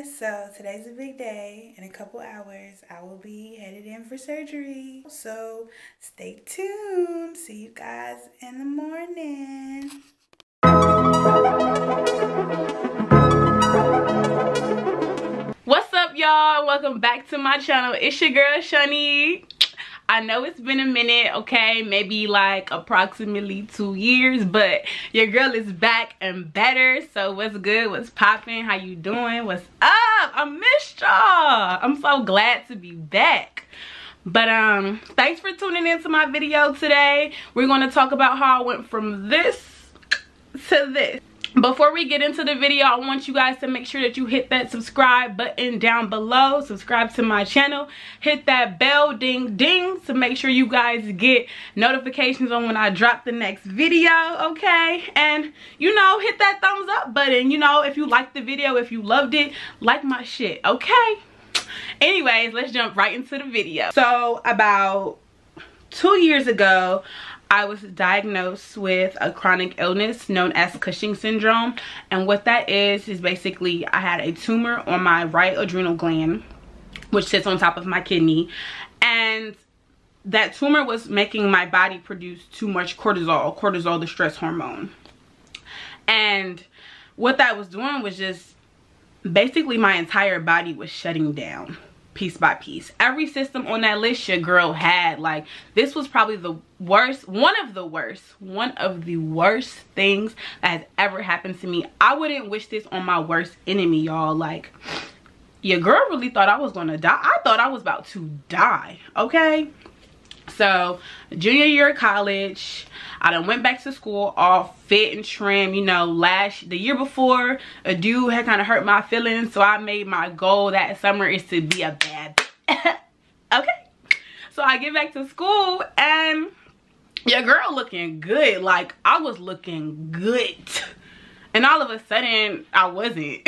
guys, so today's a big day. In a couple hours I will be headed in for surgery, so stay tuned. See you guys in the morning. What's up, y'all? Welcome back to my channel. It's your girl Shunny. I know it's been a minute, okay, maybe like approximately 2 years, but your girl is back and better. So what's good? What's popping? How you doing? What's up? I missed y'all. I'm so glad to be back. But thanks for tuning into my video today. We're going to talk about how I went from this to this. Before we get into the video, I want you guys to make sure that you hit that subscribe button down below. Subscribe to my channel. Hit that bell ding ding to make sure you guys get notifications on when I drop the next video, okay? And, you know, hit that thumbs up button. You know, if you liked the video, if you loved it, like my shit, okay? Anyways, let's jump right into the video. So, about 2 years ago, I was diagnosed with a chronic illness known as Cushing Syndrome. And what that is basically I had a tumor on my right adrenal gland, which sits on top of my kidney. And that tumor was making my body produce too much cortisol. Cortisol, the stress hormone. And what that was doing was just basically my entire body was shutting down. Piece by piece. Every system on that list your girl had. Like, this was probably the worst, one of the worst things that has ever happened to me. I wouldn't wish this on my worst enemy, y'all. Like, your girl really thought I was gonna die. I thought I was about to die, okay? So, junior year of college, I done went back to school all fit and trim. You know, the year before, a dude had kind of hurt my feelings, so I made my goal that summer is to be a bad bitch. Okay? So I get back to school, and your girl looking good. Like, I was looking good. And all of a sudden, I wasn't.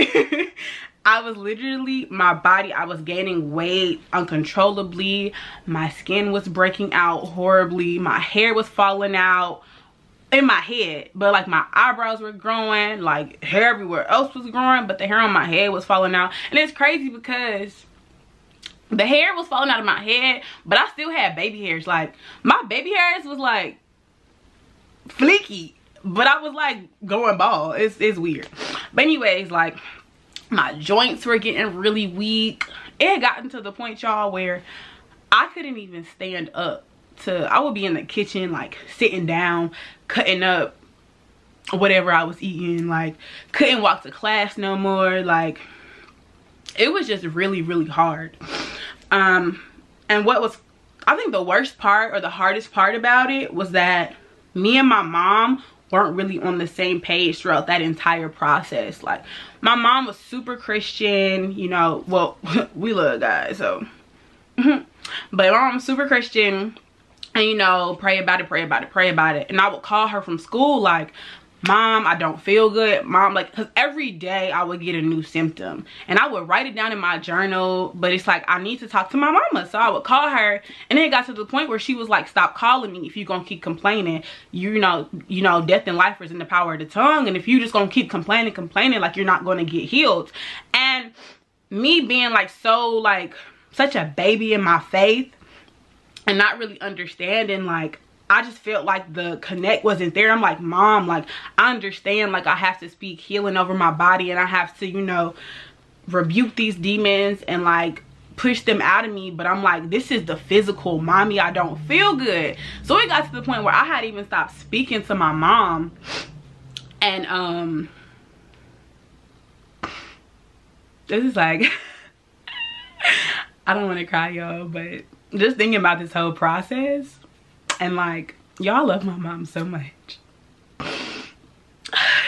I was literally, my body, I was gaining weight uncontrollably. My skin was breaking out horribly. My hair was falling out in my head. But like my eyebrows were growing. Like hair everywhere else was growing. But the hair on my head was falling out. And it's crazy because the hair was falling out of my head. But I still had baby hairs. Like my baby hairs was like fleeky. But I was like going bald. It's weird. But anyways, like, my joints were getting really weak. It had gotten to the point, y'all, where I couldn't even stand up. I would be in the kitchen, like, sitting down, cutting up whatever I was eating. Like, couldn't walk to class no more. Like, it was just really, really hard. And what was, I think, the worst part or the hardest part about it was that me and my mom weren't really on the same page throughout that entire process. Like, my mom was super Christian, you know. Well, we love God, so but my mom was super Christian, and you know, pray about it, pray about it, pray about it. And I would call her from school like, Mom, I don't feel good. Mom, like, because every day I would get a new symptom, and I would write it down in my journal, but it's like, I need to talk to my mama. So I would call her, and then it got to the point where she was like, stop calling me if you're gonna keep complaining. You know, death and life is in the power of the tongue, and if you just gonna keep complaining, like, you're not gonna get healed. And me being like so, like, such a baby in my faith and not really understanding, like, I just felt like the connect wasn't there. I'm like, Mom, like, I understand, like, I have to speak healing over my body, and I have to, you know, rebuke these demons and, like, push them out of me. But I'm like, this is the physical. Mommy, I don't feel good. So it got to the point where I had even stopped speaking to my mom. And, this is like, I don't want to cry, y'all, but just thinking about this whole process. And like, y'all love my mom so much.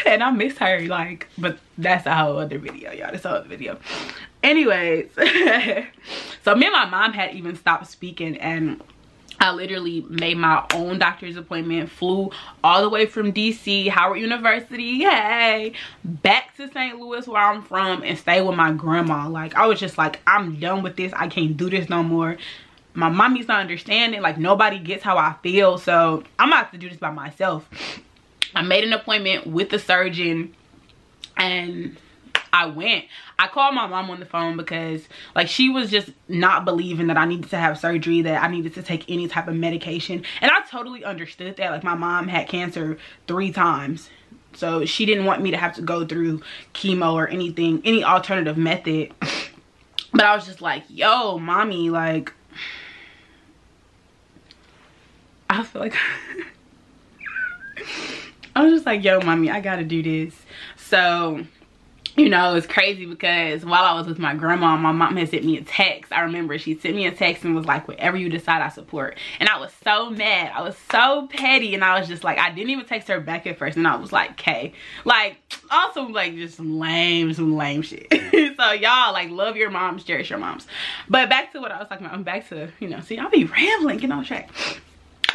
And I miss her, like, but that's a whole other video, y'all. That's a whole other video. Anyways, so me and my mom had even stopped speaking, and I literally made my own doctor's appointment, flew all the way from DC, Howard University, hey, back to St. Louis where I'm from, and stayed with my grandma. Like, I was just like, I'm done with this. I can't do this no more. My mommy's not understanding. Like, nobody gets how I feel, so I'm gonna have to do this by myself. I made an appointment with the surgeon, and I went. I called my mom on the phone because like she was just not believing that I needed to have surgery, that I needed to take any type of medication. And I totally understood that. Like my mom had cancer 3 times. So she didn't want me to have to go through chemo or anything, any alternative method. But I was just like, yo, mommy, like, I feel like, I was just like, yo, mommy, I gotta do this. So, you know, it's crazy because while I was with my grandma, my mom had sent me a text. I remember she sent me a text and was like, whatever you decide, I support. And I was so mad. I was so petty. And I was just like, I didn't even text her back at first. And I was like, okay. Like, also like just some lame shit. So y'all, like, love your moms, cherish your moms. But back to what I was talking about. I'm back to, you know, see, I'll be rambling, get on track.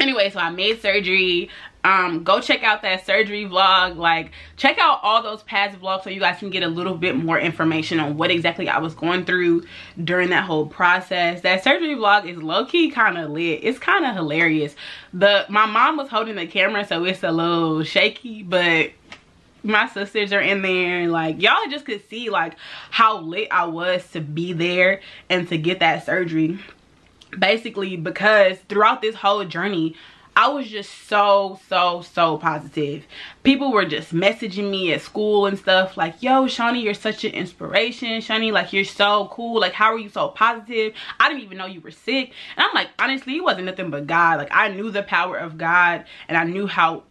Anyway, so I made surgery. Go check out that surgery vlog. Like, check out all those past vlogs so you guys can get a little bit more information on what exactly I was going through during that whole process. That surgery vlog is low-key kind of lit. It's kind of hilarious. My mom was holding the camera, so it's a little shaky, but my sisters are in there. Like, y'all just could see like how lit I was to be there and to get that surgery. Basically, because throughout this whole journey, I was just so positive. People were just messaging me at school and stuff like, yo, Shawnee, you're such an inspiration. Shawnee, like, you're so cool. Like, how are you so positive? I didn't even know you were sick. And I'm like, honestly, it wasn't nothing but God. Like, I knew the power of God, and I knew how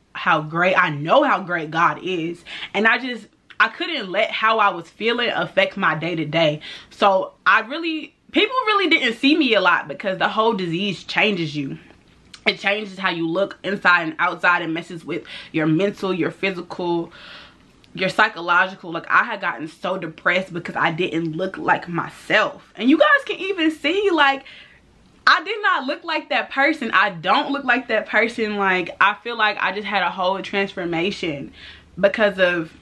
great, I know how great God is. And I couldn't let how I was feeling affect my day-to-day. So people really didn't see me a lot because the whole disease changes you. It changes how you look inside and outside. It messes with your mental, your physical, your psychological. Like, I had gotten so depressed because I didn't look like myself. And you guys can even see, like, I did not look like that person. I don't look like that person. Like, I feel like I just had a whole transformation because of,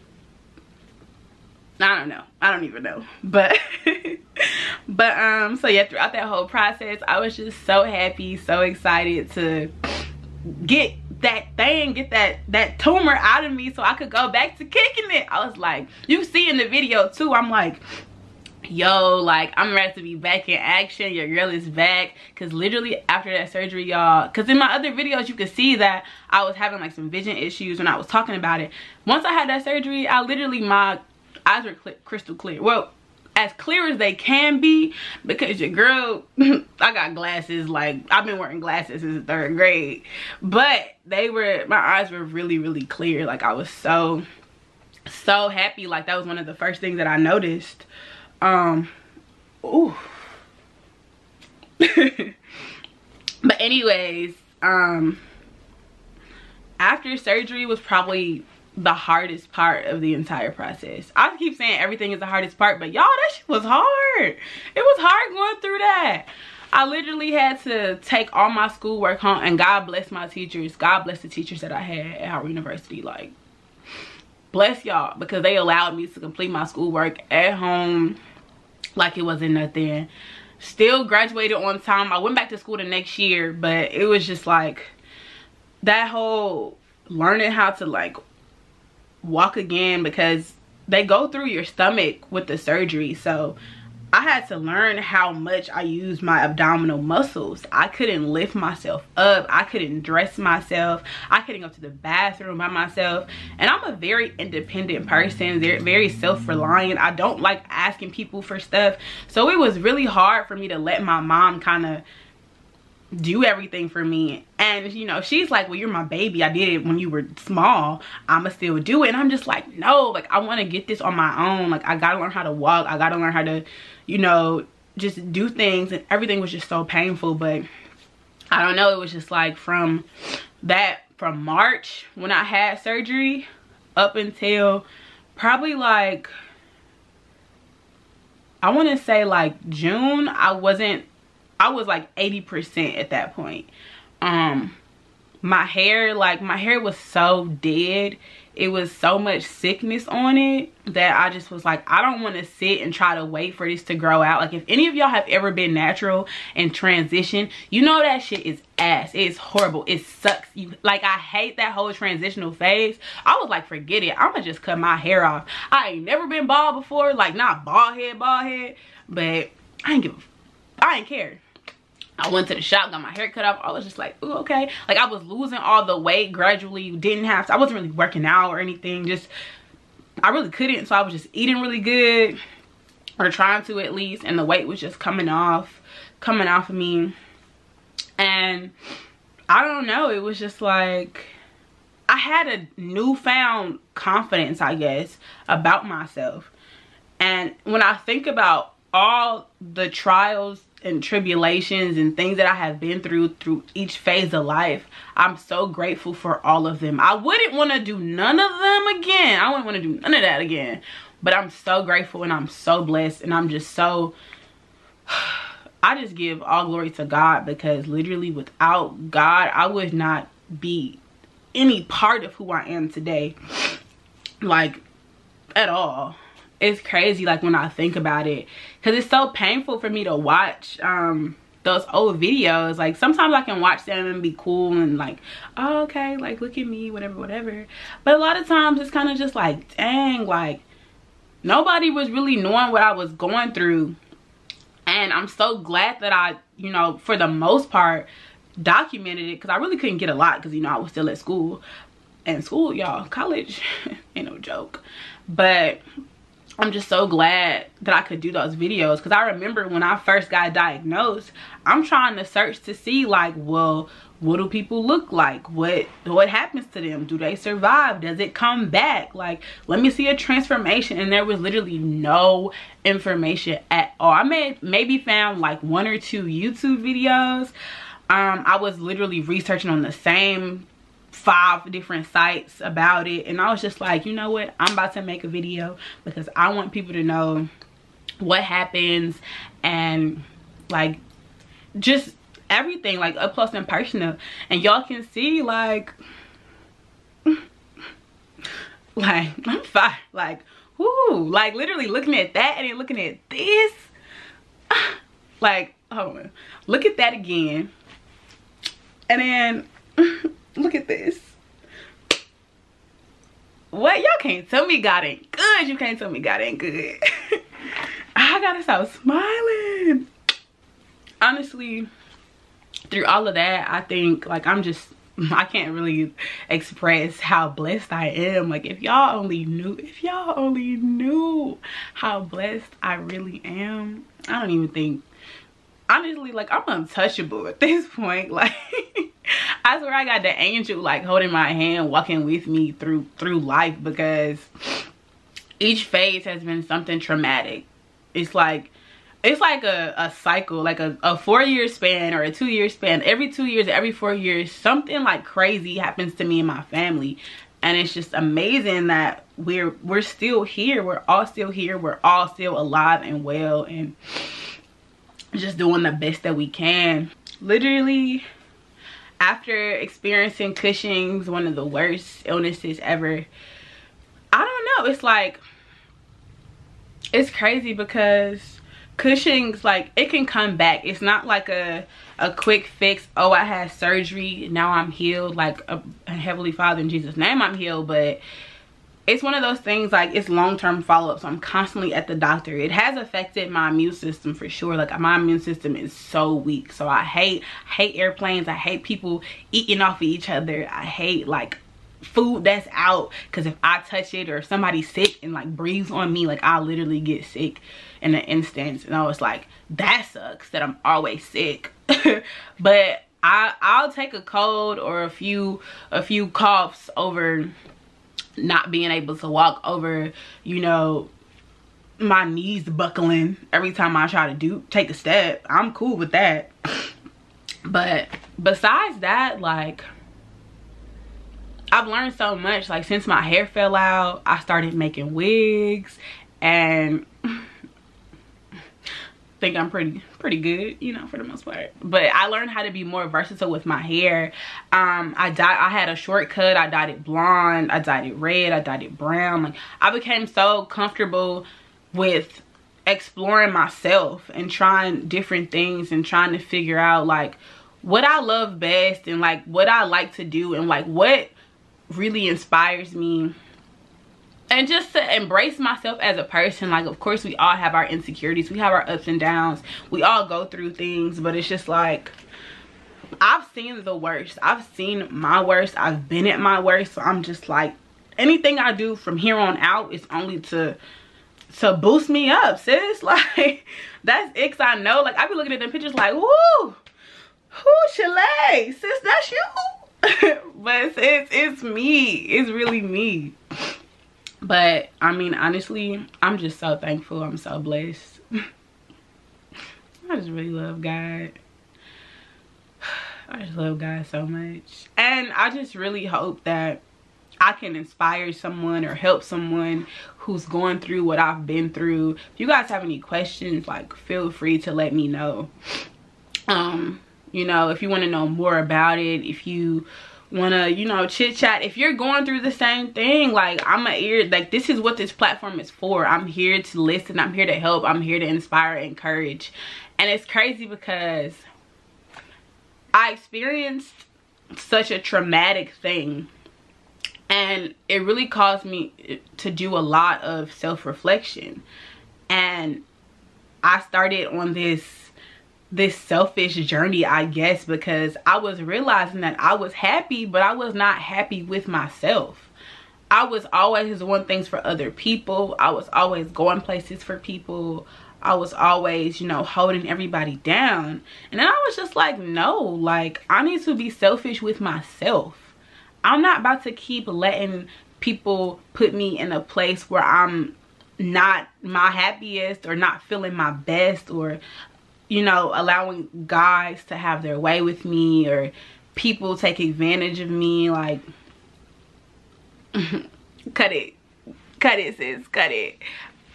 I don't know. I don't even know. But so yeah, throughout that whole process, I was just so happy, so excited to get that thing, get that tumor out of me so I could go back to kicking it. I was like, you see in the video too, I'm like, yo, like, I'm ready to be back in action. Your girl is back. Because literally after that surgery, y'all, because in my other videos you could see that I was having like some vision issues when I was talking about it. Once I had that surgery, I literally, my eyes were crystal clear. Well, as clear as they can be, because your girl, I got glasses. Like, I've been wearing glasses since the 3rd grade, but my eyes were really clear. Like, I was so happy. Like, that was one of the first things that I noticed. Ooh. But anyways, after surgery was probably the hardest part of the entire process. I keep saying everything is the hardest part, but y'all, that shit was hard. It was hard going through that. I literally had to take all my schoolwork home, and God bless my teachers. God bless the teachers that I had at Howard University. Like, bless y'all, because they allowed me to complete my schoolwork at home like it wasn't nothing. Still graduated on time. I went back to school the next year, but it was just like that whole learning how to like walk again, because they go through your stomach with the surgery. So I had to learn how much I use my abdominal muscles. I couldn't lift myself up. I couldn't dress myself. I couldn't go to the bathroom by myself. And I'm a very independent person. They're very self-reliant. I don't like asking people for stuff. So it was really hard for me to let my mom kind of do everything for me. And you know, she's like, well, you're my baby. I did it when you were small. I'ma still do it. And I'm just like, no, like, I want to get this on my own. Like, I gotta learn how to walk. I gotta learn how to, you know, just do things. And everything was just so painful. But I don't know, it was just like from March when I had surgery up until probably like, I want to say like June, I was like 80% at that point. my hair, like my hair was so dead. It was so much sickness on it that I just was like, I don't want to sit and try to wait for this to grow out. Like if any of y'all have ever been natural and transition, you know that shit is ass. It's horrible. It sucks. You like, I hate that whole transitional phase. I was like, forget it. I'm gonna just cut my hair off. I ain't never been bald before, like not bald head, but I ain't care. I went to the shop, got my hair cut off. I was just like, ooh, okay. Like I was losing all the weight gradually. I wasn't really working out or anything. Just, I really couldn't. So I was just eating really good, or trying to at least. And the weight was just coming off of me. And I don't know. It was just like, I had a newfound confidence, I guess, about myself. And when I think about all the trials and tribulations and things that I have been through each phase of life, I'm so grateful for all of them. I wouldn't want to do none of them again. I wouldn't want to do none of that again. But I'm so grateful and I'm so blessed, and I'm just so, I just give all glory to God, because literally without God, I would not be any part of who I am today, like at all. It's crazy, like when I think about it, because it's so painful for me to watch those old videos. Like sometimes I can watch them and be cool and like, oh, okay, like look at me, whatever. But a lot of times it's kind of just like, dang, like nobody was really knowing what I was going through. And I'm so glad that I, you know, for the most part documented it, because I really couldn't get a lot, because you know I was still at school. And school, y'all, college ain't no joke. But I'm just so glad that I could do those videos, because I remember when I first got diagnosed, I'm trying to search to see like, well, what do people look like? What happens to them? Do they survive? Does it come back? Like, let me see a transformation. And there was literally no information at all. I maybe found like 1 or 2 YouTube videos. I was literally researching on the same 5 different sites about it, and I was just like, you know what, I'm about to make a video, because I want people to know what happens, and like just everything, like up close and personal. And y'all can see like I'm fine, like whoo, like literally looking at that and then looking at this, like, hold on, look at that again, and then look at this. What? Y'all can't tell me God ain't good. You can't tell me God ain't good. I gotta stop smiling. Honestly, through all of that, I think like I can't really express how blessed I am. Like if y'all only knew how blessed I really am. I don't even think, honestly, like I'm untouchable at this point. Like I swear I got the angel like holding my hand, walking with me through life, because each phase has been something traumatic. It's like a cycle, like a 4-year span or a 2-year span. Every 2 years, every 4 years, something like crazy happens to me and my family. And it's just amazing that we're still here. We're all still here. We're all still alive and well, and just doing the best that we can. Literally, after experiencing Cushing's, one of the worst illnesses ever, I don't know, it's like, it's crazy, because Cushing's, like, it can come back. It's not like a quick fix, oh, I had surgery, now I'm healed, like a Heavenly Father, in Jesus' name I'm healed. But it's one of those things, like, it's long-term follow-up. So I'm constantly at the doctor. It has affected my immune system for sure. Like my immune system is so weak. So I hate airplanes. I hate people eating off of each other. I hate like food that's out, because if I touch it or if somebody's sick and like breathes on me, like I literally get sick in an instant. And I was like, that sucks that I'm always sick. But I'll take a cold or a few coughs over not being able to walk, over, you know, my knees buckling every time I try to take a step. I'm cool with that. But besides that, like, I've learned so much. Like since my hair fell out, I started making wigs, and think I'm pretty good, you know, for the most part. But I learned how to be more versatile with my hair. I had a short cut. I dyed it blonde, I dyed it red, I dyed it brown. Like, I became so comfortable with exploring myself and trying different things and trying to figure out like what I love best and like what I like to do and like what really inspires me. And just to embrace myself as a person. Like, of course, we all have our insecurities. We have our ups and downs. We all go through things. But it's just like, I've seen the worst. I've seen my worst. I've been at my worst. So I'm just like, anything I do from here on out is only to boost me up, sis. Like, that's it. 'Cause I know, like, I be looking at them pictures like, woo, Chalet, sis, that's you. But it's me. It's really me. But I mean, honestly, I'm just so thankful. I'm so blessed. I just really love God. I just love God so much. And I just really hope that I can inspire someone or help someone who's going through what I've been through. If you guys have any questions, like, feel free to let me know. You know, if you want to know more about it, if you want to, you know, chit chat, if you're going through the same thing, like, I'm a ear, like, this is what this platform is for. I'm here to listen. I'm here to help. I'm here to inspire, encourage. And it's crazy because I experienced such a traumatic thing, and it really caused me to do a lot of self-reflection. And I started on this selfish journey, I guess, because I was realizing that I was happy, but I was not happy with myself. I was always doing things for other people. I was always going places for people. I was always, you know, holding everybody down. And then I was just like, no, like, I need to be selfish with myself. I'm not about to keep letting people put me in a place where I'm not my happiest or not feeling my best, or, you know, allowing guys to have their way with me, or people take advantage of me. Like, cut it, sis, cut it.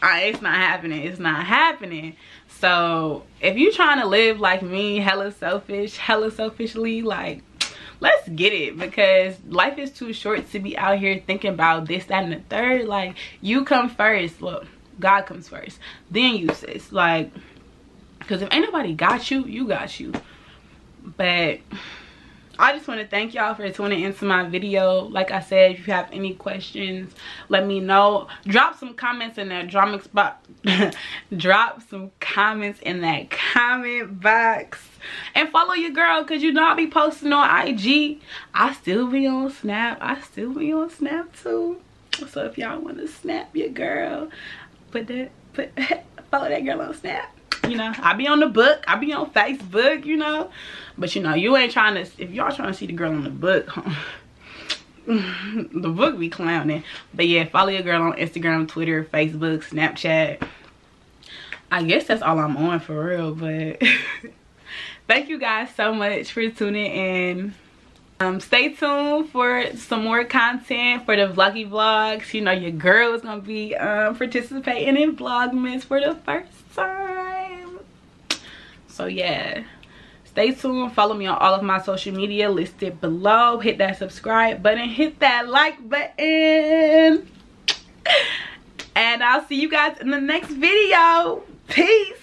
It's not happening. It's not happening. So if you're trying to live like me, hella selfishly, like, let's get it, because life is too short to be out here thinking about this, that, and the third. Like, you come first. Well, God comes first, then you, sis. Like, because if ain't nobody got you, you got you. But I just want to thank y'all for tuning into my video. Like I said, if you have any questions, let me know. Drop some comments in that drop some comments in that comment box. And follow your girl, because you know I be posting on IG. I still be on Snap. I still be on Snap too. So if y'all want to snap your girl, follow that girl on Snap. You know, I be on the book. I be on Facebook, you know. But, you know, you ain't trying to, if y'all trying to see the girl on the book, the book be clowning. But yeah, follow your girl on Instagram, Twitter, Facebook, Snapchat. I guess that's all I'm on for real. But thank you guys so much for tuning in. Stay tuned for some more content for the vloggy vlogs. You know, your girl is gonna be participating in Vlogmas for the first time. So yeah, stay tuned. Follow me on all of my social media listed below. Hit that subscribe button, hit that like button, and I'll see you guys in the next video. Peace.